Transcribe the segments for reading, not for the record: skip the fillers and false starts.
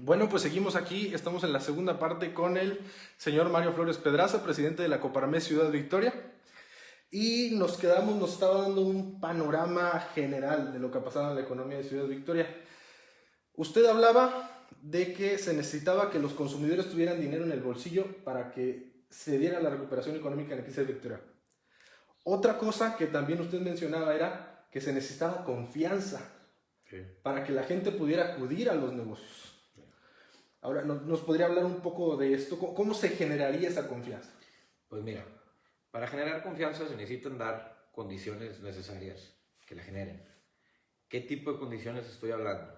Bueno, pues seguimos aquí, estamos en la segunda parte con el señor Mario Flores Pedraza, presidente de la Coparmex Ciudad Victoria, y nos estaba dando un panorama general de lo que ha pasado en la economía de Ciudad Victoria. Usted hablaba de que se necesitaba que los consumidores tuvieran dinero en el bolsillo para que se diera la recuperación económica en la crisis de Victoria. Otra cosa que también usted mencionaba era que se necesitaba confianza Sí. para que la gente pudiera acudir a los negocios. Ahora, ¿nos podría hablar un poco de esto? ¿Cómo se generaría esa confianza? Pues mira, para generar confianza se necesitan dar condiciones necesarias que la generen. ¿Qué tipo de condiciones estoy hablando?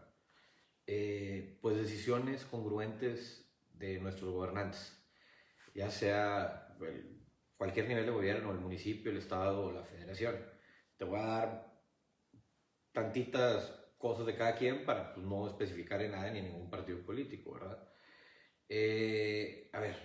Pues decisiones congruentes de nuestros gobernantes, ya sea cualquier nivel de gobierno, el municipio, el estado o la federación. Te voy a dar tantitas cosas de cada quien para pues, no especificar en nada ni en ningún partido político, ¿verdad? A ver,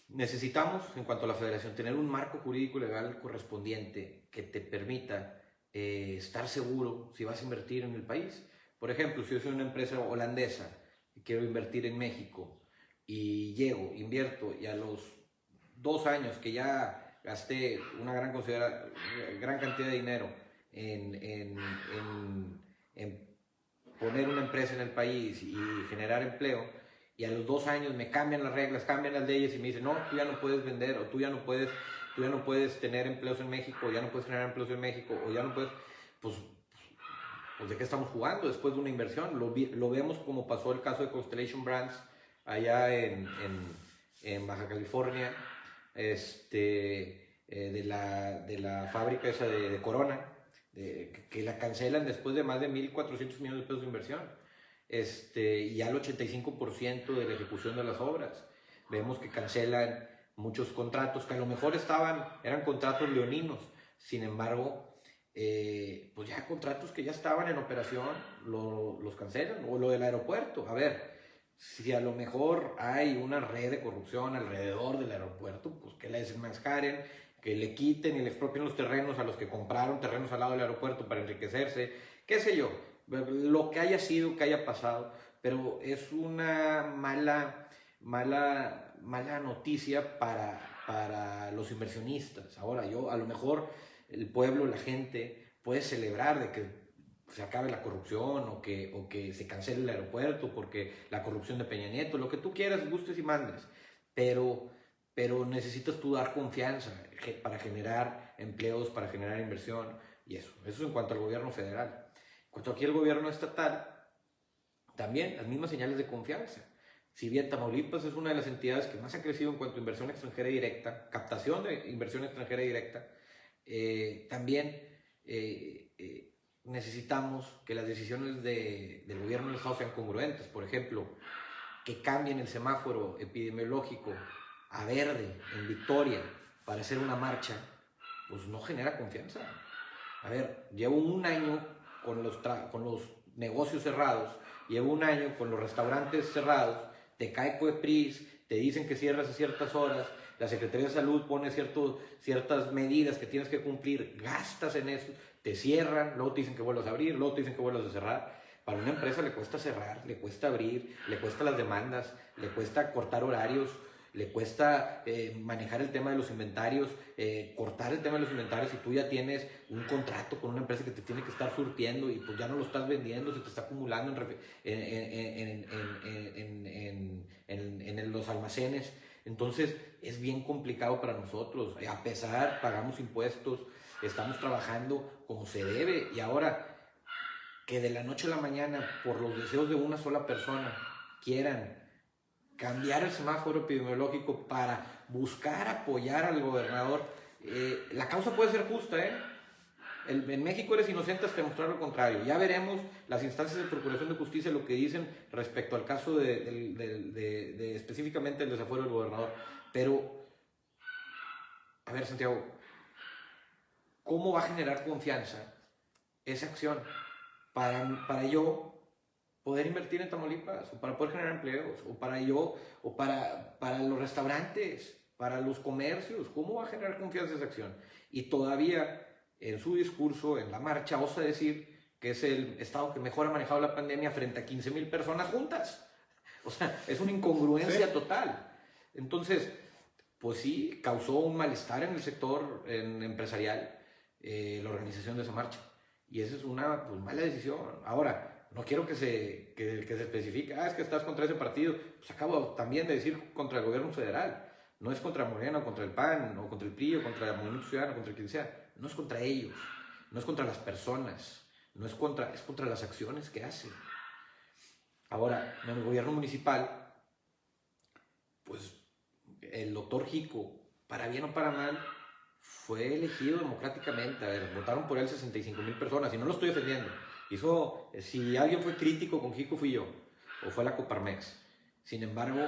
necesitamos, en cuanto a la federación, tener un marco jurídico legal correspondiente que te permita estar seguro si vas a invertir en el país. Por ejemplo, si yo soy una empresa holandesa y quiero invertir en México y llego, invierto y a los 2 años que ya gasté una gran cantidad de dinero en poner una empresa en el país y generar empleo, y a los 2 años me cambian las reglas, cambian las leyes y me dicen, no, tú ya no puedes vender, o tú ya no puedes tener empleos en México, o ya no puedes generar empleos en México, o ya no puedes, pues, pues ¿de qué estamos jugando después de una inversión? Lo vemos como pasó el caso de Constellation Brands allá en Baja California, de la fábrica esa de Corona, que la cancelan después de más de 1.400 millones de pesos de inversión, y al 85% de la ejecución de las obras. Vemos que cancelan muchos contratos que a lo mejor eran contratos leoninos, sin embargo, pues ya contratos que ya estaban en operación los cancelan, o lo del aeropuerto. A ver, si a lo mejor hay una red de corrupción alrededor del aeropuerto, pues que la desenmascaren, que le quiten y le expropien los terrenos a los que compraron terrenos al lado del aeropuerto para enriquecerse, qué sé yo, lo que haya sido, que haya pasado, pero es una mala noticia para los inversionistas. Ahora, a lo mejor el pueblo, la gente, puede celebrar de que se acabe la corrupción o que se cancele el aeropuerto porque la corrupción de Peña Nieto, lo que tú quieras, gustes y mandes, pero, pero necesitas tú dar confianza para generar empleos, para generar inversión y eso. Eso es en cuanto al gobierno federal. En cuanto aquí al gobierno estatal, también las mismas señales de confianza. Si bien Tamaulipas es una de las entidades que más ha crecido en cuanto a inversión extranjera directa, captación de inversión extranjera directa, también necesitamos que las decisiones del gobierno del Estado sean congruentes. Por ejemplo, que cambien el semáforo epidemiológico a verde en Victoria para hacer una marcha, pues no genera confianza. A ver, llevo un año con los negocios cerrados, llevo un año con los restaurantes cerrados, te cae Coepris, te dicen que cierras a ciertas horas, la Secretaría de Salud pone ciertas medidas que tienes que cumplir, gastas en eso, te cierran, luego te dicen que vuelvas a abrir, luego te dicen que vuelvas a cerrar. Para una empresa le cuesta cerrar, le cuesta abrir, le cuesta las demandas, le cuesta cortar horarios, le cuesta manejar el tema de los inventarios, cortar el tema de los inventarios. Si tú ya tienes un contrato con una empresa que te tiene que estar surtiendo y pues ya no lo estás vendiendo, se te está acumulando en los almacenes, entonces es bien complicado para nosotros. A pesar, pagamos impuestos, estamos trabajando como se debe, y ahora que de la noche a la mañana, por los deseos de una sola persona, quieran cambiar el semáforo epidemiológico para buscar apoyar al gobernador, la causa puede ser justa, ¿eh? En México eres inocente hasta demostrar lo contrario. Ya veremos las instancias de procuración de justicia lo que dicen respecto al caso de específicamente el desafuero del gobernador. Pero, a ver, Santiago, ¿cómo va a generar confianza esa acción para yo poder invertir en Tamaulipas, o para poder generar empleos, o para los restaurantes, para los comercios? ¿Cómo va a generar confianza esa acción? Y todavía en su discurso, en la marcha, osa decir que es el estado que mejor ha manejado la pandemia frente a 15,000 personas juntas. O sea, es una incongruencia total. Entonces, pues sí, causó un malestar en el sector empresarial la organización de esa marcha. Y esa es una pues, mala decisión. Ahora, no quiero que se especifique, es que estás contra ese partido. Pues acabo también de decir contra el gobierno federal. No es contra Morena, o contra el PAN, o contra el PRI, o contra el Movimiento Ciudadano, contra quien sea. No es contra ellos, no es contra las personas, es contra las acciones que hacen. Ahora, en el gobierno municipal, pues el doctor Jico, para bien o para mal, fue elegido democráticamente. A ver, votaron por él 65,000 personas, y no lo estoy defendiendo. Si alguien fue crítico con Jico, fui yo, o fue la Coparmex. Sin embargo,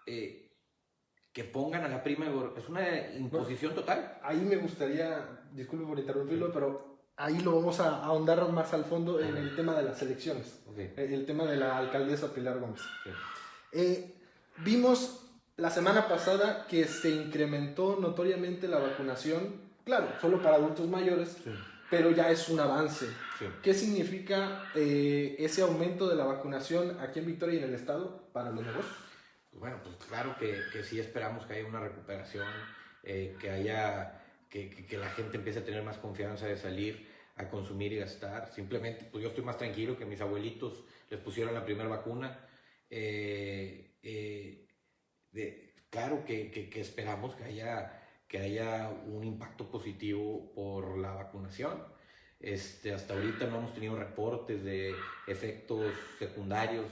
que pongan a la prima es una imposición total. Ahí me gustaría, disculpe por interrumpirlo, pero ahí lo vamos a ahondar más al fondo en el tema de las elecciones, el tema de la alcaldesa Pilar Gómez. Vimos la semana pasada que se incrementó notoriamente la vacunación, claro, solo para adultos mayores, pero ya es un avance. ¿Qué significa ese aumento de la vacunación aquí en Victoria y en el estado para los negocios? Bueno, pues claro que sí esperamos que haya una recuperación, que la gente empiece a tener más confianza de salir a consumir y gastar. Simplemente, pues yo estoy más tranquilo que mis abuelitos les pusieron la primera vacuna. Claro que esperamos que haya un impacto positivo por la vacunación. Hasta ahorita no hemos tenido reportes de efectos secundarios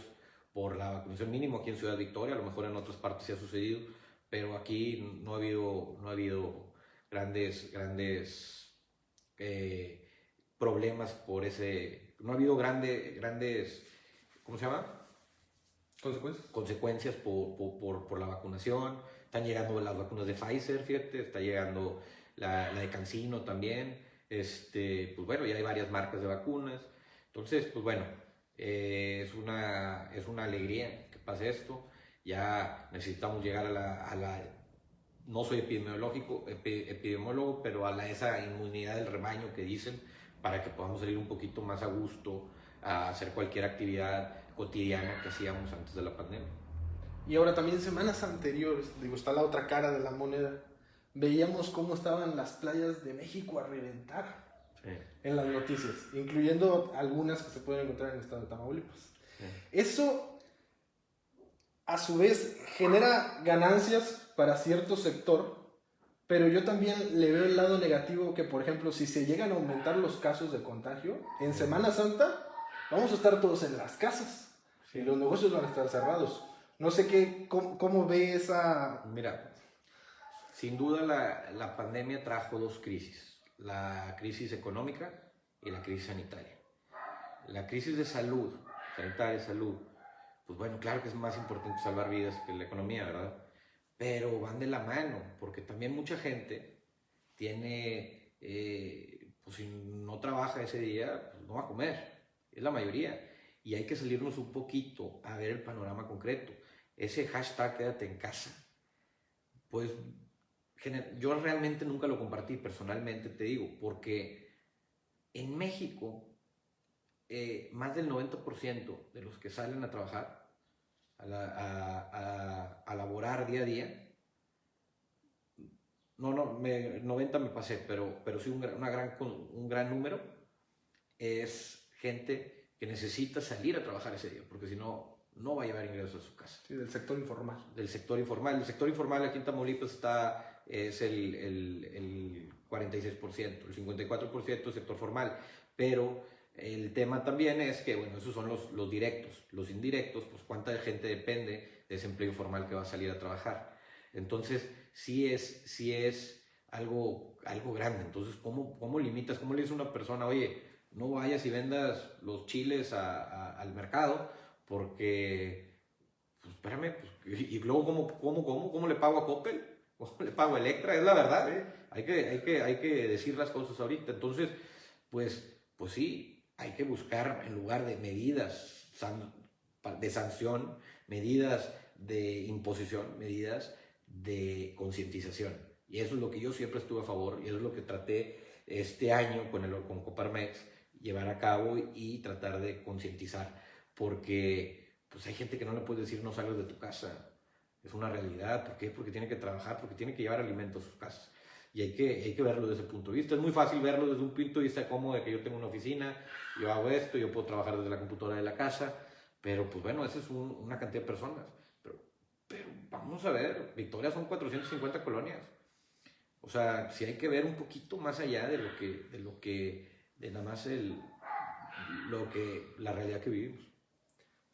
por la vacunación, mínimo aquí en Ciudad Victoria. A lo mejor en otras partes sí ha sucedido, pero aquí no ha habido grandes problemas por ese, no ha habido grandes, ¿cómo se llama? Consecuencias por la vacunación. Están llegando las vacunas de Pfizer, fíjate, está llegando la de CanSino también. Pues bueno, ya hay varias marcas de vacunas. Entonces, pues bueno, es una alegría que pase esto. Ya necesitamos llegar a la no soy epidemiólogo, pero a esa inmunidad del rebaño que dicen, para que podamos salir un poquito más a gusto a hacer cualquier actividad cotidiana que hacíamos antes de la pandemia. Y ahora también semanas anteriores, digo, está la otra cara de la moneda, veíamos cómo estaban las playas de México a reventar en las noticias, incluyendo algunas que se pueden encontrar en el estado de Tamaulipas. Eso, a su vez, genera ganancias para cierto sector, pero yo también le veo el lado negativo que, por ejemplo, si se llegan a aumentar los casos de contagio, en Semana Santa vamos a estar todos en las casas y los negocios van a estar cerrados. No sé cómo ve esa... Mira, sin duda la pandemia trajo dos crisis: la crisis económica y la crisis sanitaria. La crisis de salud, sanitaria, salud, pues bueno, claro que es más importante salvar vidas que la economía, ¿verdad? Pero van de la mano, porque también mucha gente tiene, pues si no trabaja ese día, pues no va a comer, es la mayoría. Y hay que salirnos un poquito a ver el panorama concreto. Ese hashtag quédate en casa, pues yo realmente nunca lo compartí personalmente, te digo, porque en México más del 90% de los que salen a trabajar, a laborar día a día, 90 me pasé, pero sí un gran número, es gente que necesita salir a trabajar ese día, porque si no, no va a llevar ingresos a su casa. Sí, del sector informal. Del sector informal. El sector informal aquí en Tamaulipas es el 46%, el 54% es sector formal, pero el tema también es que, bueno, esos son los directos. Los indirectos, pues cuánta gente depende de ese empleo informal que va a salir a trabajar. Entonces, sí es algo grande. Entonces, ¿cómo limitas? ¿Cómo le dices a una persona, oye, no vayas y vendas los chiles al mercado porque, pues espérame, pues, y luego ¿cómo le pago a Coppel? ¿Cómo le pago a Electra? Es la verdad, ¿eh? Hay que decir las cosas ahorita. Entonces, pues sí, hay que buscar, en lugar de medidas de sanción, medidas de imposición, medidas de concientización. Y eso es lo que yo siempre estuve a favor, y eso es lo que traté este año con Coparmex llevar a cabo y tratar de concientizar, porque pues hay gente que no le puedes decir no salgas de tu casa, es una realidad. ¿Por qué? Porque tiene que trabajar, porque tiene que llevar alimentos a sus casas. Y hay que verlo desde ese punto de vista. Es muy fácil verlo desde un punto de vista cómodo, de que yo tengo una oficina, yo hago esto, yo puedo trabajar desde la computadora de la casa, pero pues bueno, esa es una cantidad de personas. Pero vamos a ver, Victoria son 450 colonias. O sea, sí hay que ver un poquito más allá de nada más la realidad que vivimos.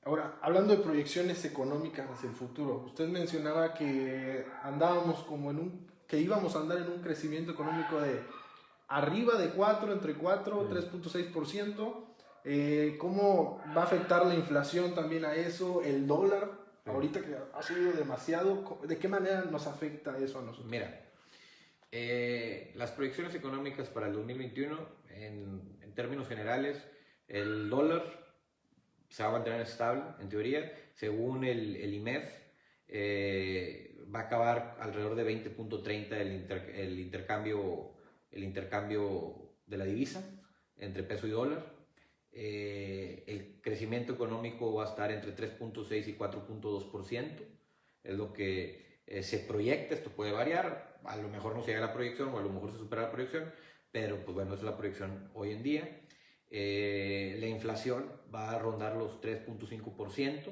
Ahora, hablando de proyecciones económicas hacia el futuro, usted mencionaba que andábamos como que íbamos a andar en un crecimiento económico de arriba de 4, entre 4 y 3.6%. ¿Cómo va a afectar la inflación también a eso? El dólar, ahorita que ha subido demasiado, ¿de qué manera nos afecta eso a nosotros? Mira, las proyecciones económicas para el 2021, en términos generales, el dólar se va a mantener estable, en teoría. Según el IMED, va a acabar alrededor de 20.30 el intercambio de la divisa entre peso y dólar. El crecimiento económico va a estar entre 3.6 y 4.2%, es lo que se proyecta. Esto puede variar, a lo mejor no se llega a la proyección o a lo mejor se supera la proyección, pero pues bueno, esa es la proyección hoy en día. La inflación va a rondar los 3.5%,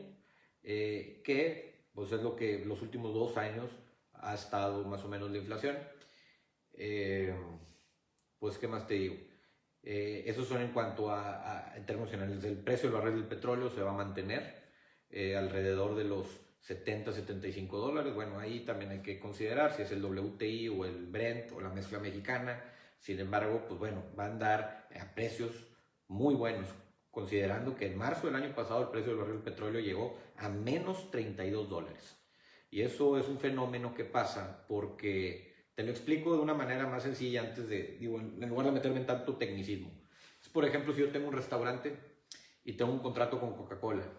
que pues es lo que los últimos 2 años ha estado más o menos la inflación. Pues qué más te digo, esos son en cuanto en términos generales. El precio del barril del petróleo se va a mantener alrededor de los $70-75. Bueno, ahí también hay que considerar si es el WTI o el Brent o la mezcla mexicana. Sin embargo, pues bueno, va a andar a precios muy buenos, considerando que en marzo del año pasado el precio del barril del petróleo llegó a menos $32. Y eso es un fenómeno que pasa porque, te lo explico de una manera más sencilla antes en lugar de meterme en tanto tecnicismo. Es, por ejemplo, si yo tengo un restaurante y tengo un contrato con Coca-Cola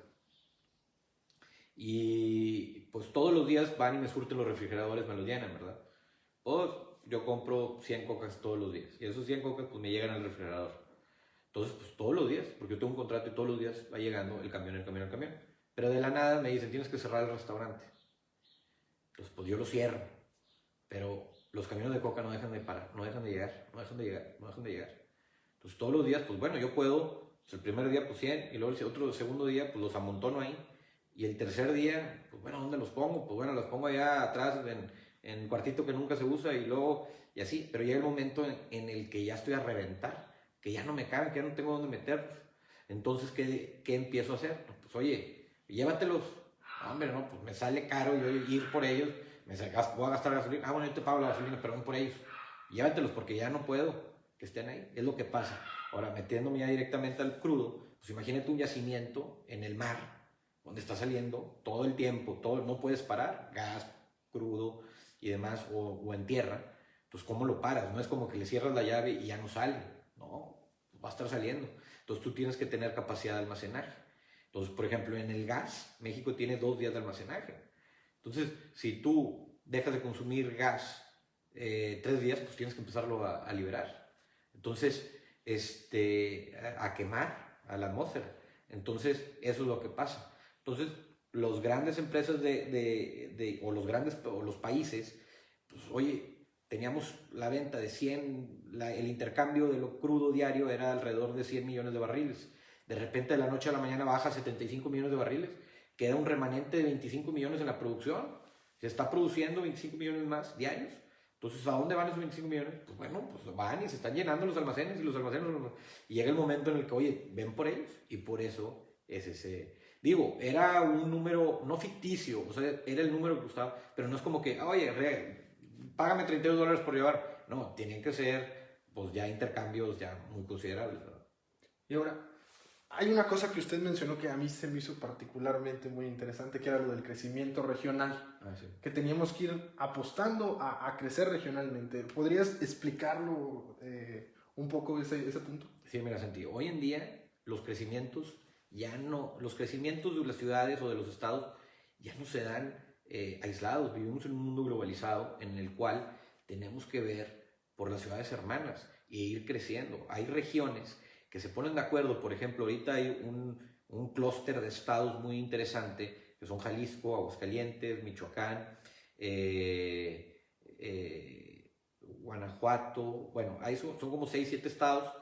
y pues todos los días van y me surten los refrigeradores, me los llenan, ¿verdad? Pues yo compro 100 cocas todos los días y esos 100 cocas pues me llegan al refrigerador. Entonces, pues todos los días, porque yo tengo un contrato y todos los días va llegando el camión, el camión, el camión. Pero de la nada me dicen, tienes que cerrar el restaurante. Entonces, pues yo lo cierro. Pero los camiones de coca no dejan de parar, no dejan de llegar, no dejan de llegar, no dejan de llegar. Entonces, todos los días, pues bueno, yo puedo, pues, el primer día, pues 100, y luego el segundo día, pues los amontono ahí. Y el tercer día, pues bueno, ¿dónde los pongo? Pues bueno, los pongo allá atrás en el cuartito que nunca se usa y luego, y así. Pero llega el momento en el que ya estoy a reventar, que ya no me caben, que ya no tengo dónde meterlos. Entonces, ¿qué empiezo a hacer? Pues oye, llévatelos. No, hombre, no, pues me sale caro yo ir por ellos, voy a gastar gasolina. Ah, bueno, yo te pago la gasolina, perdón por ellos. Llévatelos porque ya no puedo que estén ahí. Es lo que pasa. Ahora, metiéndome ya directamente al crudo, pues imagínate un yacimiento en el mar, donde está saliendo todo el tiempo, no puedes parar, gas, crudo y demás, o en tierra. Entonces, ¿cómo lo paras? No es como que le cierras la llave y ya no sale. No, va a estar saliendo. Entonces, tú tienes que tener capacidad de almacenaje. Entonces, por ejemplo, en el gas, México tiene 2 días de almacenaje. Entonces, si tú dejas de consumir gas 3 días, pues tienes que empezarlo a liberar. Entonces, a quemar a la atmósfera. Entonces, eso es lo que pasa. Entonces, los grandes empresas o los países, pues oye, teníamos la venta de 100, el intercambio de lo crudo diario era alrededor de 100 millones de barriles. De repente, de la noche a la mañana baja a 75 millones de barriles. Queda un remanente de 25 millones en la producción. Se está produciendo 25 millones más diarios. Entonces, ¿a dónde van esos 25 millones? Pues bueno, pues van y se están llenando los almacenes y los almacenes. Y llega el momento en el que, oye, ven por ellos. Y por eso es ese. Digo, era un número no ficticio, o sea, era el número que costaba, pero no es como que, oye, págame $32 por llevar. No, tienen que ser, pues ya intercambios ya muy considerables, ¿verdad? Y ahora, hay una cosa que usted mencionó que a mí se me hizo particularmente muy interesante, que era lo del crecimiento regional, Sí. que teníamos que ir apostando a crecer regionalmente. ¿Podrías explicarlo un poco ese punto? Sí, mira, Santi, hoy en día los crecimientos de las ciudades o de los estados ya no se dan aislados. Vivimos en un mundo globalizado en el cual tenemos que ver por las ciudades hermanas e ir creciendo. Hay regiones que se ponen de acuerdo. Por ejemplo, ahorita hay un clúster de estados muy interesante, que son Jalisco, Aguascalientes, Michoacán, Guanajuato. Bueno, ahí son como 6, 7 estados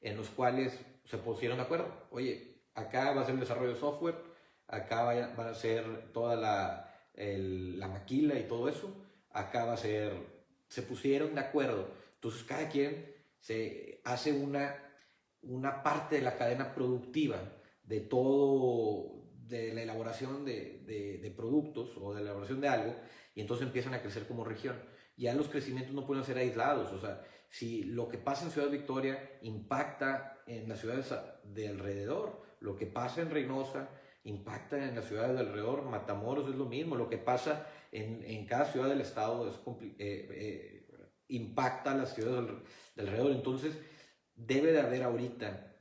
en los cuales se pusieron de acuerdo. Oye, acá va a ser el desarrollo de software, acá va a ser toda la maquila y todo eso, acá va a ser, se pusieron de acuerdo. Entonces cada quien se hace una parte de la cadena productiva de todo, de la elaboración de productos o de la elaboración de algo, y entonces empiezan a crecer como región. Ya los crecimientos no pueden ser aislados, o sea, si lo que pasa en Ciudad Victoria impacta en las ciudades de alrededor, lo que pasa en Reynosa impacta en las ciudades de alrededor, Matamoros es lo mismo, lo que pasa en cada ciudad del estado impacta a las ciudades de alrededor. Entonces debe de haber ahorita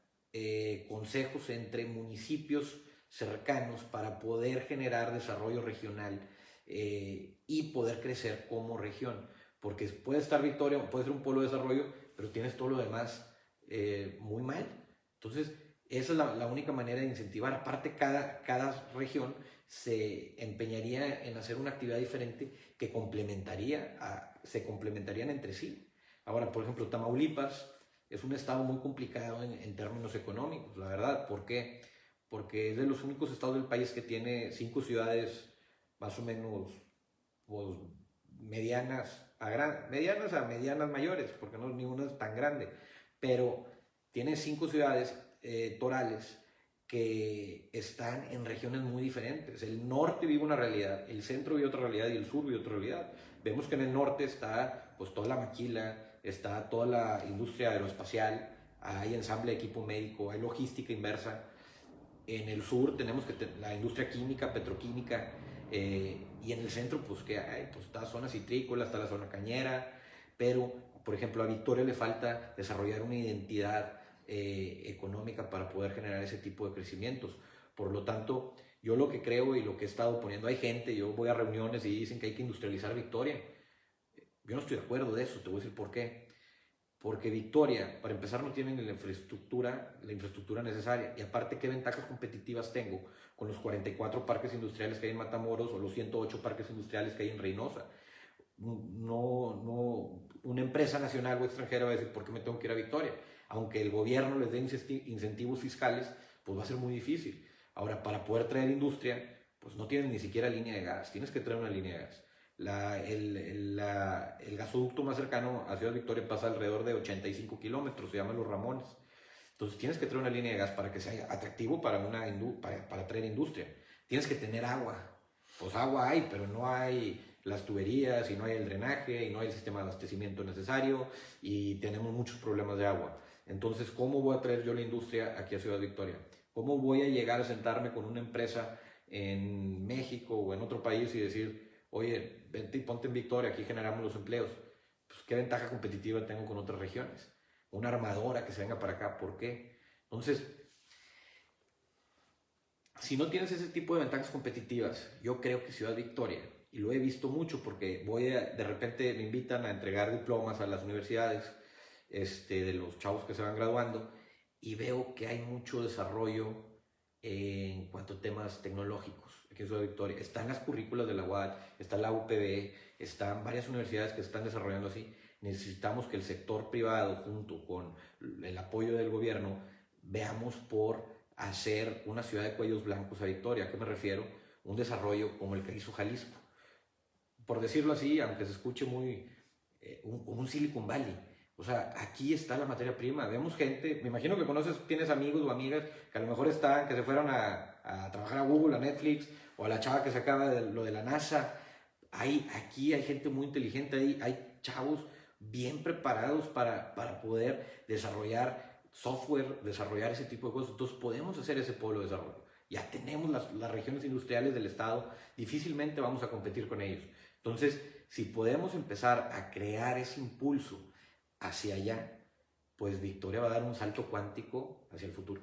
consejos entre municipios cercanos para poder generar desarrollo regional y poder crecer como región, porque puede estar Victoria, puede ser un polo de desarrollo, pero tienes todo lo demás muy mal. Entonces esa es la única manera de incentivar. Aparte, cada región se empeñaría en hacer una actividad diferente que se complementarían entre sí. Ahora, por ejemplo, Tamaulipas es un estado muy complicado en términos económicos, la verdad. ¿Por qué? Porque es de los únicos estados del país que tiene 5 ciudades más o menos pues, medianas a medianas mayores, porque no ninguna es tan grande, pero tiene 5 ciudades torales que están en regiones muy diferentes. El norte vive una realidad, el centro vive otra realidad y el sur vive otra realidad. Vemos que en el norte está pues toda la maquila, está toda la industria aeroespacial, hay ensamble de equipo médico, hay logística inversa. En el sur tenemos la industria química, petroquímica, y en el centro pues que hay, pues está la zona citrícola, está la zona cañera, pero por ejemplo a Victoria le falta desarrollar una identidad económica para poder generar ese tipo de crecimientos. Por lo tanto, yo lo que creo y lo que he estado poniendo, hay gente, yo voy a reuniones y dicen que hay que industrializar Victoria. Yo no estoy de acuerdo de eso, te voy a decir por qué. Porque Victoria, para empezar, no tiene la infraestructura necesaria. Y aparte, ¿qué ventajas competitivas tengo con los 44 parques industriales que hay en Matamoros o los 108 parques industriales que hay en Reynosa? Una empresa nacional o extranjera va a decir, ¿por qué me tengo que ir a Victoria? Aunque el gobierno les dé incentivos fiscales, pues va a ser muy difícil. Ahora, para poder traer industria, pues no tienen ni siquiera línea de gas, tienes que traer una línea de gas. El gasoducto más cercano a Ciudad Victoria pasa alrededor de 85 kilómetros, se llama Los Ramones. Entonces tienes que traer una línea de gas para que sea atractivo para traer industria. Tienes que tener agua. Pues agua hay, pero no hay las tuberías y no hay el drenaje y no hay el sistema de abastecimiento necesario y tenemos muchos problemas de agua. Entonces, ¿cómo voy a traer yo la industria aquí a Ciudad Victoria? ¿Cómo voy a llegar a sentarme con una empresa en México o en otro país y decir, oye, vente y ponte en Victoria, aquí generamos los empleos? Pues, ¿qué ventaja competitiva tengo con otras regiones? Una armadora que se venga para acá, ¿por qué? Entonces, si no tienes ese tipo de ventajas competitivas, yo creo que Ciudad Victoria, y lo he visto mucho porque de repente me invitan a entregar diplomas a las universidades de los chavos que se van graduando y veo que hay mucho desarrollo en cuanto a temas tecnológicos aquí en Ciudad Victoria. Están las currículas de la UAD, está la UPB, están varias universidades que se están desarrollando así. Necesitamos que el sector privado, junto con el apoyo del gobierno, veamos por hacer una ciudad de cuellos blancos a Victoria. ¿A qué me refiero? Un desarrollo como el que hizo Jalisco. Por decirlo así, aunque se escuche muy como un Silicon Valley. O sea, aquí está la materia prima. Vemos gente, me imagino que tienes amigos o amigas que a lo mejor que se fueron a trabajar a Google, a Netflix, o a la chava que se acaba de lo de la NASA. Aquí hay gente muy inteligente, hay chavos bien preparados para poder desarrollar software, desarrollar ese tipo de cosas. Entonces podemos hacer ese polo de desarrollo. Ya tenemos las regiones industriales del estado, difícilmente vamos a competir con ellos. Entonces, si podemos empezar a crear ese impulso hacia allá, pues Victoria va a dar un salto cuántico hacia el futuro.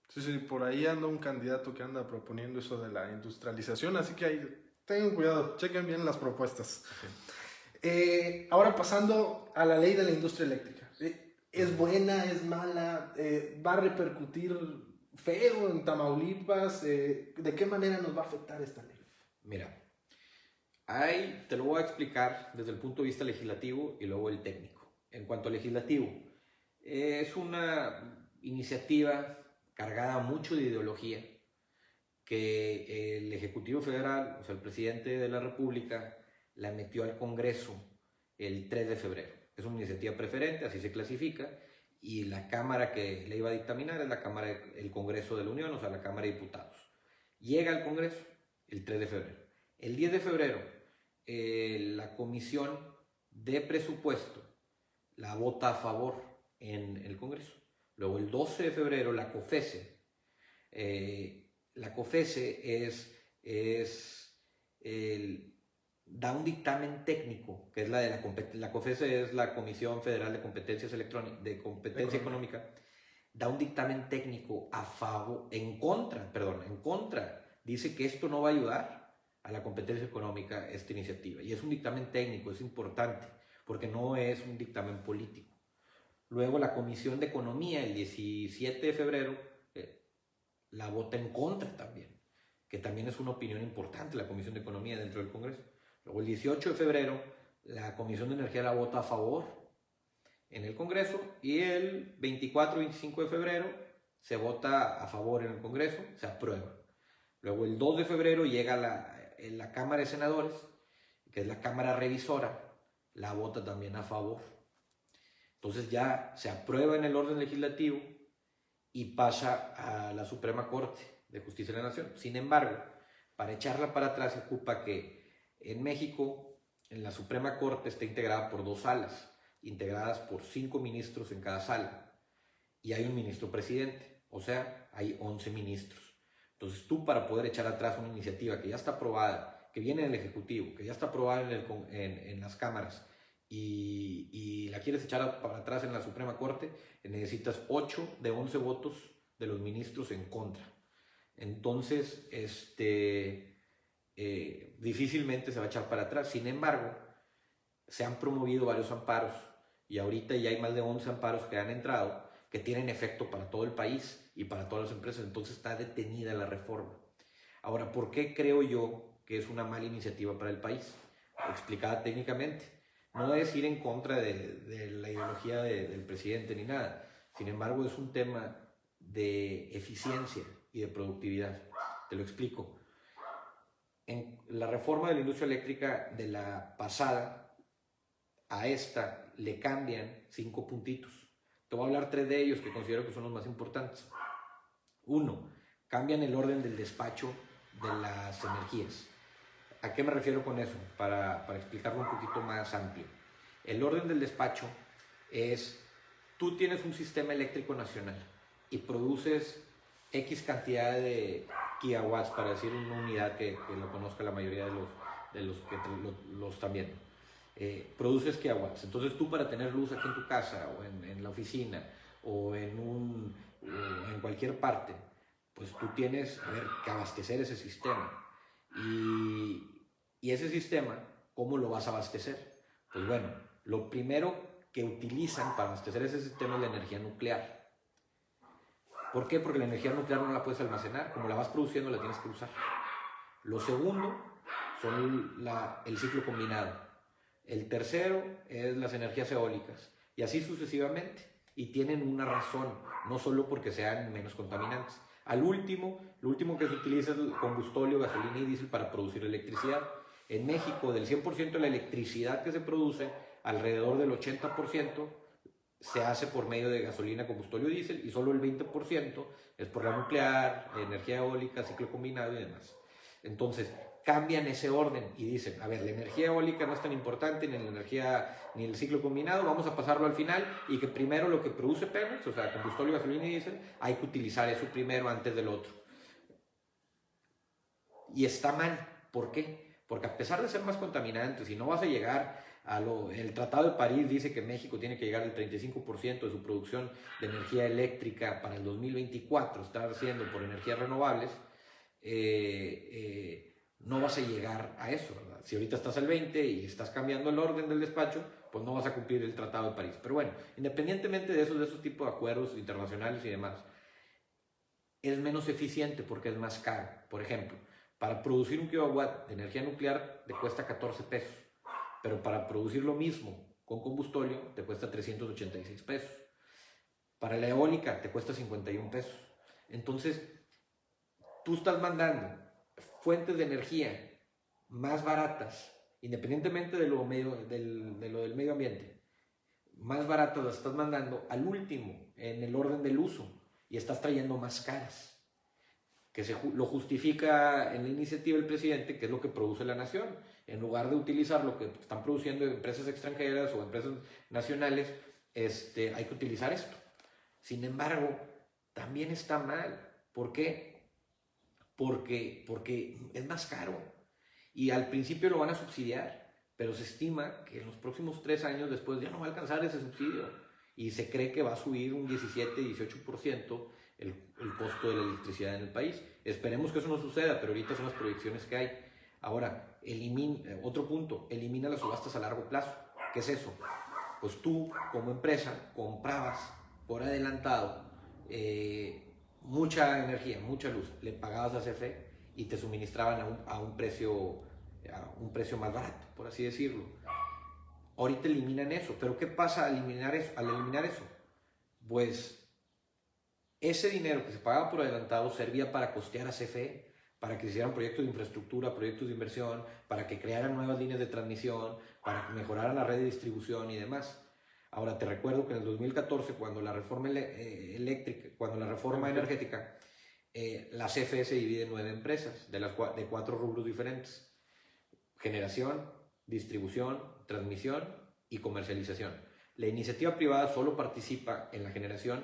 Sí, por ahí anda un candidato que anda proponiendo eso de la industrialización, así que ahí tengan cuidado, chequen bien las propuestas. Okay. Ahora pasando a la ley de la industria eléctrica. ¿Es buena, es mala? ¿Va a repercutir feo en Tamaulipas? ¿De qué manera nos va a afectar esta ley? Mira, ahí te lo voy a explicar desde el punto de vista legislativo y luego el técnico. En cuanto al legislativo, es una iniciativa cargada mucho de ideología que el Ejecutivo Federal, o sea, el presidente de la República, la metió al Congreso el 3 de febrero. Es una iniciativa preferente, así se clasifica, y la Cámara que le iba a dictaminar es la Cámara, el Congreso de la Unión, o sea, la Cámara de Diputados. Llega al Congreso el 3 de febrero. El 10 de febrero, la Comisión de Presupuesto la vota a favor en el Congreso. Luego el 12 de febrero, la COFESE, da un dictamen técnico, que es la COFESE es la Comisión Federal de Competencia Económica, da un dictamen técnico en contra, dice que esto no va a ayudar a la competencia económica, esta iniciativa, y es un dictamen técnico, es importante, porque no es un dictamen político. Luego la Comisión de Economía, el 17 de febrero, la vota en contra también, que también es una opinión importante la Comisión de Economía dentro del Congreso. Luego el 18 de febrero, la Comisión de Energía la vota a favor en el Congreso, y el 24 y 25 de febrero se vota a favor en el Congreso, se aprueba. Luego el 2 de febrero llega la Cámara de Senadores, que es la Cámara Revisora, la vota también a favor. Entonces ya se aprueba en el orden legislativo y pasa a la Suprema Corte de Justicia de la Nación. Sin embargo, para echarla para atrás se ocupa que en México, en la Suprema Corte está integrada por 2 salas, integradas por 5 ministros en cada sala, y hay un ministro presidente, o sea, hay 11 ministros. Entonces tú, para poder echar atrás una iniciativa que ya está aprobada, que viene del Ejecutivo, que ya está aprobada en las cámaras, y la quieres echar para atrás en la Suprema Corte, necesitas 8 de 11 votos de los ministros en contra. Entonces, difícilmente se va a echar para atrás. Sin embargo, se han promovido varios amparos, y ahorita ya hay más de 11 amparos que han entrado, que tienen efecto para todo el país y para todas las empresas. Entonces está detenida la reforma. Ahora, ¿por qué creo yo que es una mala iniciativa para el país? Explicada técnicamente. No es ir en contra de la ideología del presidente ni nada. Sin embargo, es un tema de eficiencia y de productividad. Te lo explico. En la reforma de la industria eléctrica de la pasada a esta le cambian 5 puntitos. Te voy a hablar 3 de ellos que considero que son los más importantes. 1. Cambian el orden del despacho de las energías. ¿A qué me refiero con eso? Para explicarlo un poquito más amplio. El orden del despacho es, tú tienes un sistema eléctrico nacional y produces X cantidad de kilowatts, para decir una unidad que lo conozca la mayoría de los que lo están viendo. Produces kilowatts. Entonces tú, para tener luz aquí en tu casa o en la oficina o en cualquier parte, pues tú tienes que abastecer ese sistema. Y ese sistema, ¿cómo lo vas a abastecer? Pues bueno, lo primero que utilizan para abastecer ese sistema es la energía nuclear. ¿Por qué? Porque la energía nuclear no la puedes almacenar. Como la vas produciendo, la tienes que usar. Lo segundo son el ciclo combinado. El tercero es las energías eólicas. Y así sucesivamente. Y tienen una razón, no solo porque sean menos contaminantes. Lo último que se utiliza es el combustóleo, gasolina y diésel para producir electricidad. En México, del 100% de la electricidad que se produce, alrededor del 80% se hace por medio de gasolina, combustóleo y diésel, y solo el 20% es por la nuclear, energía eólica, ciclo combinado y demás. Entonces, cambian ese orden y dicen, a ver, la energía eólica no es tan importante, ni el ciclo combinado, vamos a pasarlo al final, y que primero lo que produce Pemex, o sea, combustóleo, gasolina y diésel, hay que utilizar eso primero antes del otro. Y está mal. ¿Por qué? Porque a pesar de ser más contaminantes y no vas a llegar el Tratado de París dice que México tiene que llegar al 35% de su producción de energía eléctrica para el 2024, está haciendo por energías renovables, no vas a llegar a eso, ¿verdad? Si ahorita estás al 20 y estás cambiando el orden del despacho, pues no vas a cumplir el Tratado de París. Pero bueno, independientemente de esos tipos de acuerdos internacionales y demás, es menos eficiente porque es más caro. Por ejemplo, para producir 1 kilowatt de energía nuclear te cuesta 14 pesos, pero para producir lo mismo con combustóleo te cuesta 386 pesos. Para la eólica te cuesta 51 pesos. Entonces, tú estás mandando fuentes de energía más baratas, independientemente de lo del medio ambiente, más baratas las estás mandando al último en el orden del uso y estás trayendo más caras, que lo justifica en la iniciativa el presidente, que es lo que produce la nación. En lugar de utilizar lo que están produciendo empresas extranjeras o empresas nacionales, hay que utilizar esto. Sin embargo, también está mal. ¿Por qué? Porque es más caro y al principio lo van a subsidiar, pero se estima que en los próximos 3 años después ya no va a alcanzar ese subsidio y se cree que va a subir un 17-18% el costo de la electricidad en el país. Esperemos que eso no suceda, pero ahorita son las proyecciones que hay. Ahora, otro punto, elimina las subastas a largo plazo. ¿Qué es eso? Pues tú, como empresa, comprabas por adelantado mucha energía, mucha luz, le pagabas a CFE y te suministraban a un precio más barato, por así decirlo. Ahorita eliminan eso, pero ¿qué pasa al eliminar eso? Pues ese dinero que se pagaba por adelantado servía para costear a CFE, para que hicieran proyectos de infraestructura, proyectos de inversión, para que crearan nuevas líneas de transmisión, para que mejoraran la red de distribución y demás. Ahora, te recuerdo que en el 2014, cuando la reforma energética, la CFE se divide en 9 empresas, de 4 rubros diferentes: generación, distribución, transmisión y comercialización. La iniciativa privada solo participa en la generación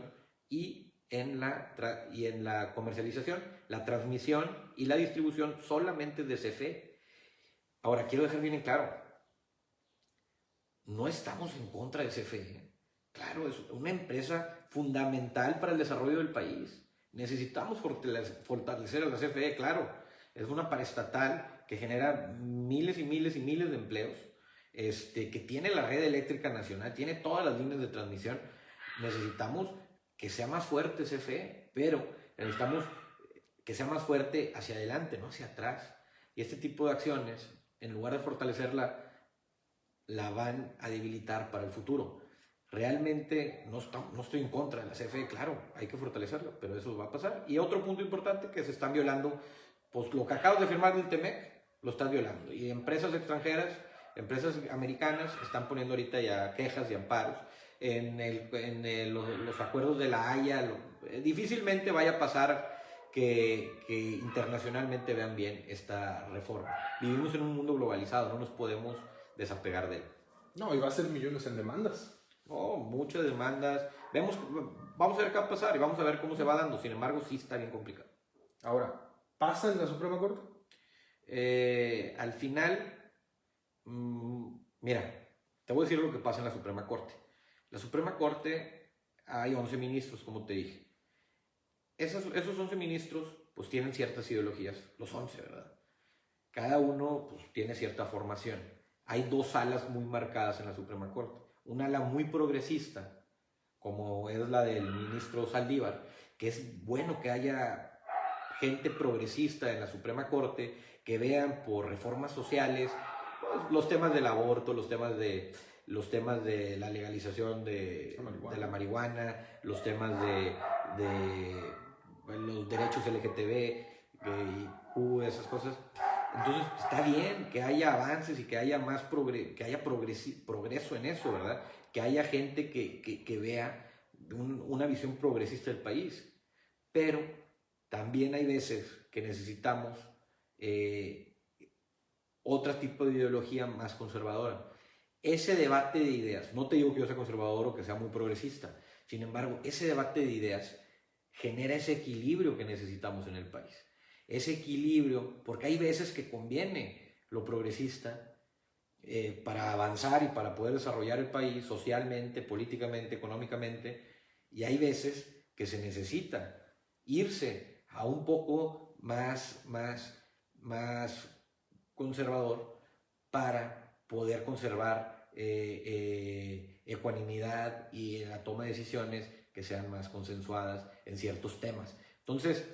y en la comercialización. La transmisión y la distribución solamente de CFE. Ahora, quiero dejar bien en claro, no estamos en contra de CFE. Claro, es una empresa fundamental para el desarrollo del país. Necesitamos fortalecer a la CFE, claro. Es una paraestatal que genera miles y miles y miles de empleos, que tiene la red eléctrica nacional, tiene todas las líneas de transmisión. Necesitamos que sea más fuerte CFE, pero necesitamos que sea más fuerte hacia adelante, no hacia atrás. Y este tipo de acciones, en lugar de fortalecerla, la van a debilitar para el futuro. Realmente no estoy en contra de la CFE, claro, hay que fortalecerla, pero eso va a pasar. Y otro punto importante, que se están violando, pues lo que acabas de firmar del TEMEC, lo estás violando. Y empresas extranjeras, empresas americanas, están poniendo ahorita ya quejas y amparos los acuerdos de la Haya. Difícilmente vaya a pasar que internacionalmente vean bien esta reforma. Vivimos en un mundo globalizado, no nos podemos desapegar de él. No, y va a ser millones en demandas. Oh, muchas demandas. Vamos a ver qué va a pasar y vamos a ver cómo se va dando. Sin embargo, sí está bien complicado. Ahora, ¿pasa en la Suprema Corte? Al final, mira, te voy a decir lo que pasa en la Suprema Corte. La Suprema Corte, hay 11 ministros, como te dije. Esos 11 ministros, pues tienen ciertas ideologías, los 11, ¿verdad? Cada uno, pues, tiene cierta formación. Hay 2 alas muy marcadas en la Suprema Corte. Una ala muy progresista, como es la del ministro Saldívar, que es bueno que haya gente progresista en la Suprema Corte, que vean por reformas sociales, pues, los temas del aborto, los temas de la legalización de la marihuana, los temas de los derechos LGTB, esas cosas. Entonces está bien que haya avances y que haya progreso en eso, ¿verdad? Que haya gente que vea una visión progresista del país. Pero también hay veces que necesitamos otro tipo de ideología más conservadora. Ese debate de ideas, no te digo que yo sea conservador o que sea muy progresista, sin embargo, ese debate de ideas genera ese equilibrio que necesitamos en el país. Ese equilibrio, porque hay veces que conviene lo progresista para avanzar y para poder desarrollar el país socialmente, políticamente, económicamente, y hay veces que se necesita irse a un poco más conservador para poder conservar ecuanimidad y en la toma de decisiones que sean más consensuadas en ciertos temas. Entonces,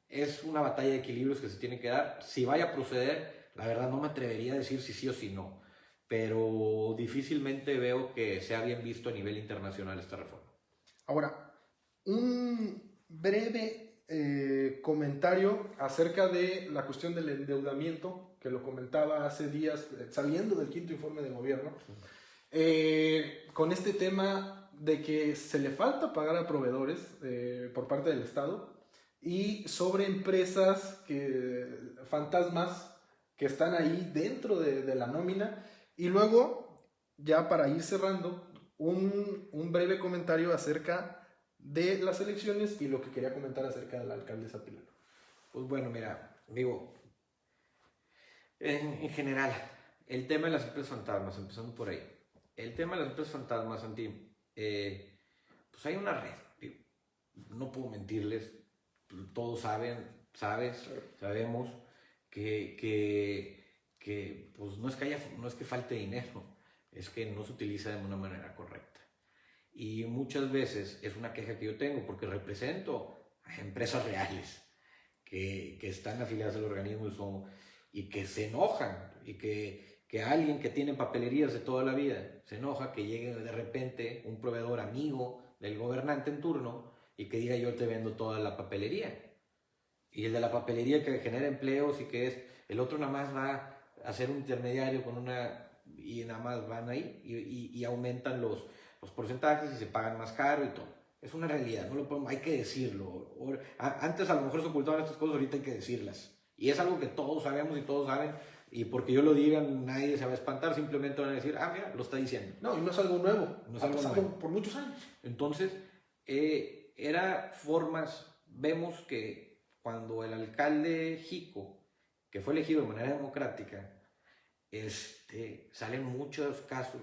es una batalla de equilibrios que se tiene que dar. Si vaya a proceder, la verdad no me atrevería a decir si sí o si no, pero difícilmente veo que sea bien visto a nivel internacional esta reforma. Ahora, un breve comentario acerca de la cuestión del endeudamiento, que lo comentaba hace días, saliendo del quinto informe de gobierno, con este tema de que se le falta pagar a proveedores por parte del Estado y sobre empresas fantasmas que están ahí dentro de la nómina. Y luego, ya para ir cerrando, un breve comentario acerca de las elecciones y lo que quería comentar acerca de la alcaldesa Pilar. Pues bueno, mira, digo, en general, el tema de las empresas fantasmas, empezando por ahí. El tema de las empresas fantasmas, Santi, pues hay una red, digo, no puedo mentirles, todos sabemos que pues no es que falte dinero, es que no se utiliza de una manera correcta. Y muchas veces es una queja que yo tengo porque represento a empresas reales que están afiliadas al organismo y que se enojan y que alguien que tiene papelerías de toda la vida se enoja que llegue de repente un proveedor amigo del gobernante en turno y que diga yo te vendo toda la papelería. Y el de la papelería que genera empleos y que es, el otro nada más va a ser un intermediario y nada más van ahí y aumentan los porcentajes y se pagan más caro y todo. Es una realidad, no lo podemos, hay que decirlo. Antes a lo mejor se ocultaban estas cosas, ahorita hay que decirlas. Y es algo que todos sabemos y todos saben, y porque yo lo diga nadie se va a espantar, simplemente van a decir, ah, mira, lo está diciendo. No, y no es algo nuevo, no es algo nuevo. Por muchos años. Entonces, vemos que cuando el alcalde Jico, que fue elegido de manera democrática, salen muchos casos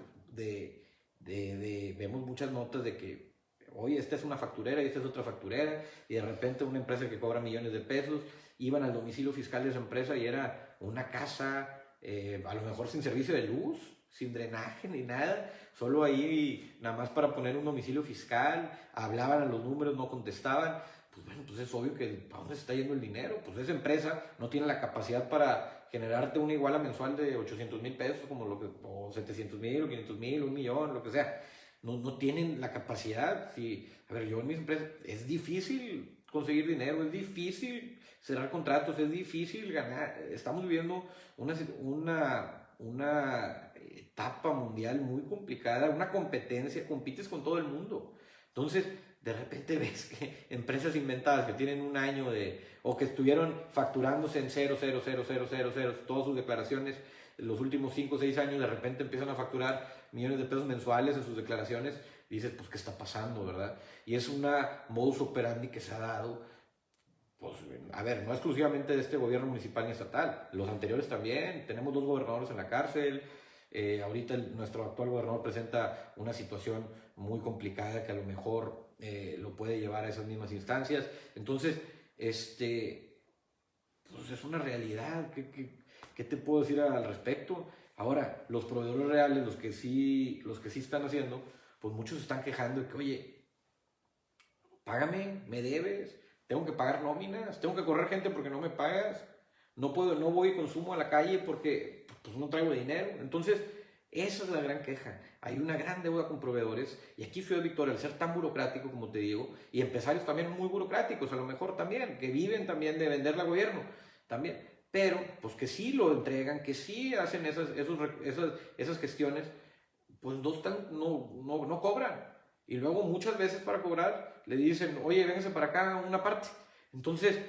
vemos muchas notas de que oye, esta es una facturera y esta es otra facturera, y de repente una empresa que cobra millones de pesos, iban al domicilio fiscal de esa empresa y era una casa, a lo mejor sin servicio de luz, sin drenaje ni nada, solo ahí nada más para poner un domicilio fiscal, hablaban a los números, no contestaban. Pues bueno, pues es obvio que ¿para dónde se está yendo el dinero? Pues esa empresa no tiene la capacidad para generarte una iguala mensual de 800,000 pesos, o 700,000, o 500,000, 1,000,000, lo que sea. No tienen la capacidad. A ver, yo en mis empresas, es difícil conseguir dinero, es difícil cerrar contratos, es difícil ganar. Estamos viviendo una etapa mundial muy complicada, una competencia, compites con todo el mundo. Entonces, de repente ves que empresas inventadas que tienen un año o que estuvieron facturándose en 0, 0, 0, 0, 0, 0, todas sus declaraciones, los últimos 5 o 6 años, de repente empiezan a facturar millones de pesos mensuales en sus declaraciones, y dices, pues, ¿qué está pasando, verdad? Y es una modus operandi que se ha dado, pues, a ver, no exclusivamente de este gobierno municipal ni estatal, los anteriores también, tenemos 2 gobernadores en la cárcel. Ahorita nuestro actual gobernador presenta una situación muy complicada que a lo mejor lo puede llevar a esas mismas instancias. Entonces, pues es una realidad. ¿Qué te puedo decir al respecto? Ahora, los proveedores reales, los que sí están haciendo, pues muchos se están quejando de que, oye, págame, me debes, tengo que pagar nóminas, tengo que correr gente porque no me pagas, no voy y consumo a la calle porque pues no traigo dinero. Entonces, esa es la gran queja. Hay una gran deuda con proveedores, y aquí Ciudad Victoria, al ser tan burocrático como te digo, y empresarios también muy burocráticos, a lo mejor también, que viven también de venderle al gobierno, también, pero pues que sí lo entregan, que sí hacen esas gestiones, pues no cobran. Y luego muchas veces para cobrar le dicen, oye, véngase para acá una parte. Entonces,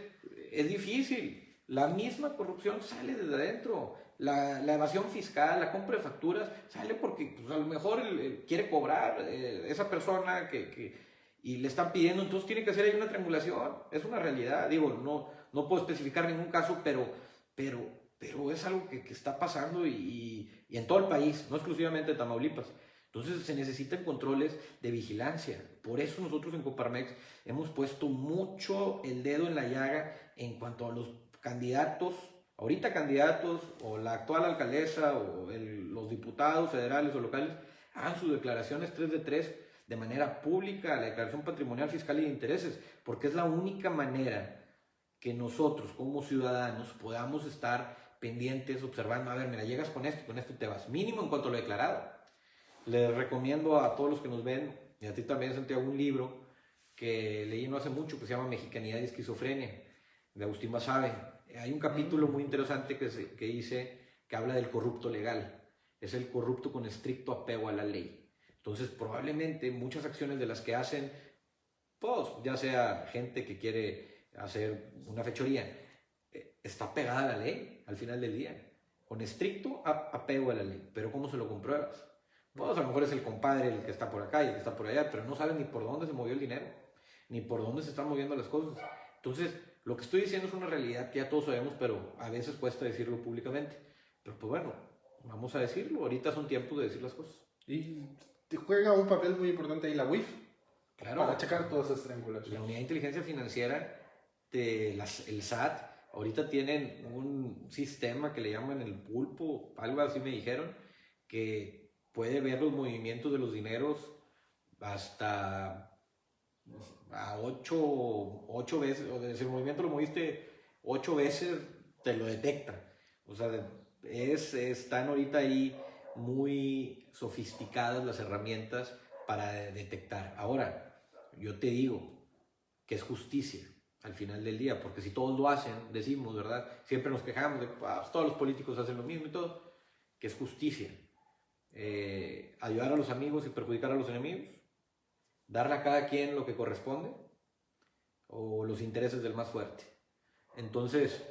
es difícil. La misma corrupción sale desde adentro. La evasión fiscal, la compra de facturas, sale porque pues, a lo mejor quiere cobrar esa persona y le están pidiendo, entonces tiene que hacer ahí una triangulación. Es una realidad. Digo, no puedo especificar ningún caso, pero es algo que está pasando y en todo el país, no exclusivamente en Tamaulipas. Entonces se necesitan controles de vigilancia. Por eso nosotros en Coparmex hemos puesto mucho el dedo en la llaga en cuanto a los candidatos Ahorita candidatos o la actual alcaldesa o los diputados federales o locales hagan sus declaraciones 3 de 3 de manera pública, la declaración patrimonial, fiscal y de intereses, porque es la única manera que nosotros como ciudadanos podamos estar pendientes, observando, a ver, mira, llegas con esto te vas, mínimo en cuanto a lo declarado. Les recomiendo a todos los que nos ven, y a ti también, Santiago, un libro que leí no hace mucho que se llama Mexicanidad y Esquizofrenia, de Agustín Basabe. Hay un capítulo muy interesante que dice que habla del corrupto legal. Es el corrupto con estricto apego a la ley. Entonces, probablemente muchas acciones de las que hacen, pues, ya sea gente que quiere hacer una fechoría, está pegada a la ley al final del día, con estricto apego a la ley. Pero ¿cómo se lo compruebas? Pues a lo mejor es el compadre el que está por acá y el que está por allá, pero no saben ni por dónde se movió el dinero, ni por dónde se están moviendo las cosas. Entonces, lo que estoy diciendo es una realidad que ya todos sabemos, pero a veces cuesta decirlo públicamente. Pero pues bueno, vamos a decirlo. Ahorita son tiempos de decir las cosas. Y te juega un papel muy importante ahí la UIF. Claro. Para checar todas esas triangulaciones. La Unidad de Inteligencia Financiera, el SAT, ahorita tienen un sistema que le llaman el pulpo, algo así me dijeron, que puede ver los movimientos de los dineros hasta a 8 veces, o si el movimiento lo moviste 8 veces, te lo detecta. O sea, están ahorita ahí muy sofisticadas las herramientas para detectar. Ahora, yo te digo que es justicia al final del día, porque si todos lo hacen, decimos, ¿verdad? Siempre nos quejamos de que todos los políticos hacen lo mismo y todo, que es justicia. Ayudar a los amigos y perjudicar a los enemigos, darle a cada quien lo que corresponde o los intereses del más fuerte. Entonces,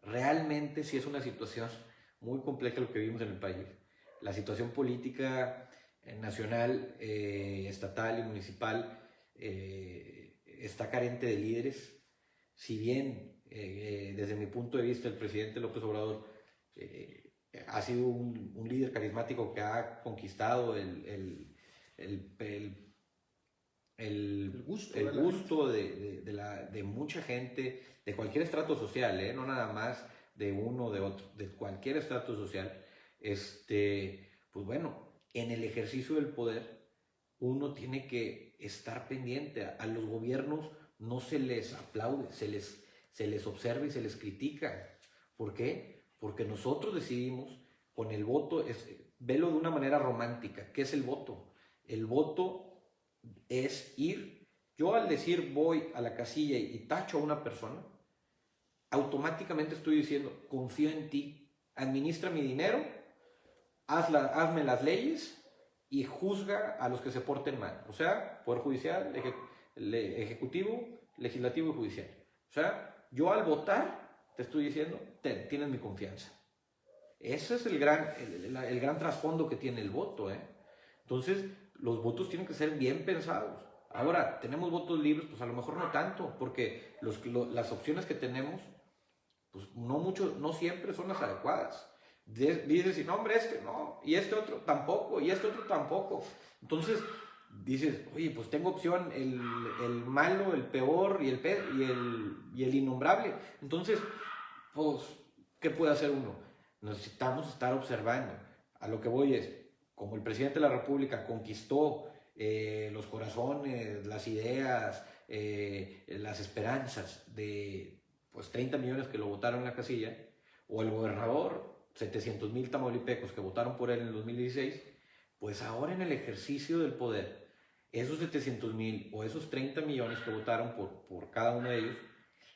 realmente sí es una situación muy compleja lo que vivimos en el país. La situación política nacional, estatal y municipal está carente de líderes. Si bien, desde mi punto de vista, el presidente López Obrador ha sido un líder carismático que ha conquistado el gusto de mucha gente, de cualquier estrato social, no nada más de uno o de otro, de cualquier estrato social. Pues bueno, en el ejercicio del poder uno tiene que estar pendiente. A los gobiernos no se les aplaude, se les observa y se les critica. ¿Por qué? Porque nosotros decidimos con el voto, velo de una manera romántica. ¿Qué es el voto? El voto es ir. Yo al decir voy a la casilla y tacho a una persona, automáticamente estoy diciendo, confío en ti, administra mi dinero, hazme las leyes y juzga a los que se porten mal. O sea, Poder Judicial, Ejecutivo, Legislativo y Judicial. O sea, yo al votar te estoy diciendo, tienes mi confianza. Ese es el gran trasfondo que tiene el voto. Entonces, los votos tienen que ser bien pensados. Ahora, ¿tenemos votos libres? Pues a lo mejor no tanto, porque las opciones que tenemos, pues no siempre son las adecuadas. Dices, no, hombre, no, y este otro tampoco, y este otro tampoco. Entonces, dices, oye, pues tengo opción el malo, el peor y el innombrable. Entonces, pues, ¿qué puede hacer uno? Necesitamos estar observando. A lo que voy es, como el presidente de la República conquistó los corazones, las ideas, las esperanzas de pues 30 millones que lo votaron en la casilla, o el gobernador, 700,000 tamaulipecos que votaron por él en el 2016, pues ahora en el ejercicio del poder, esos 700,000 o esos 30 millones que votaron por cada uno de ellos,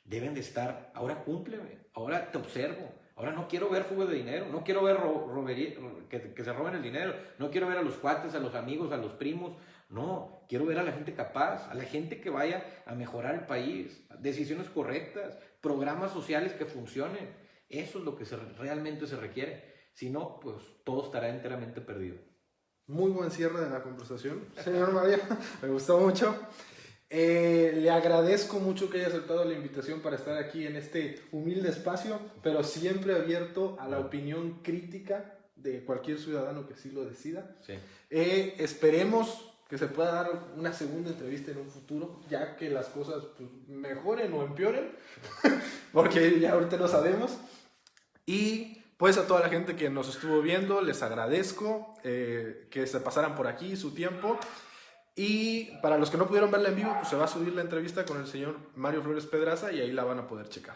deben de estar, ahora cúmpleme, ahora te observo, ahora no quiero ver fuga de dinero, no quiero ver que se roben el dinero, no quiero ver a los cuates, a los amigos, a los primos, no, quiero ver a la gente capaz, a la gente que vaya a mejorar el país, decisiones correctas, programas sociales que funcionen. Eso es lo que realmente se requiere. Si no, pues todo estará enteramente perdido. Muy buen cierre de la conversación, señor Mario. Me gustó mucho. Le agradezco mucho que haya aceptado la invitación para estar aquí en este humilde espacio, pero siempre abierto a la opinión crítica de cualquier ciudadano que sí lo decida. Sí. Esperemos que se pueda dar una segunda entrevista en un futuro, ya que las cosas pues, mejoren o empeoren, porque ya ahorita no sabemos. Y pues a toda la gente que nos estuvo viendo, les agradezco que se pasaran por aquí su tiempo. Y para los que no pudieron verla en vivo, pues se va a subir la entrevista con el señor Mario Flores Pedraza y ahí la van a poder checar.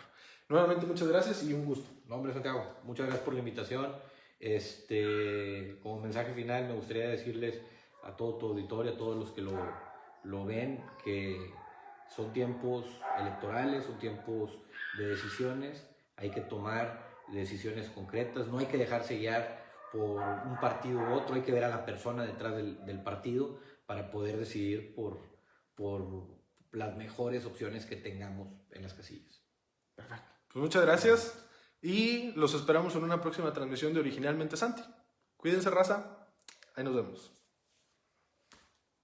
Nuevamente muchas gracias y un gusto. No, hombre, Santiago, muchas gracias por la invitación. Como mensaje final me gustaría decirles a todo tu auditorio, a todos los que lo ven, que son tiempos electorales, son tiempos de decisiones, hay que tomar decisiones concretas, no hay que dejarse guiar por un partido u otro, hay que ver a la persona detrás del partido para poder decidir por las mejores opciones que tengamos en las casillas. Perfecto. Pues muchas gracias y los esperamos en una próxima transmisión de Originalmente Santi. Cuídense, raza. Ahí nos vemos.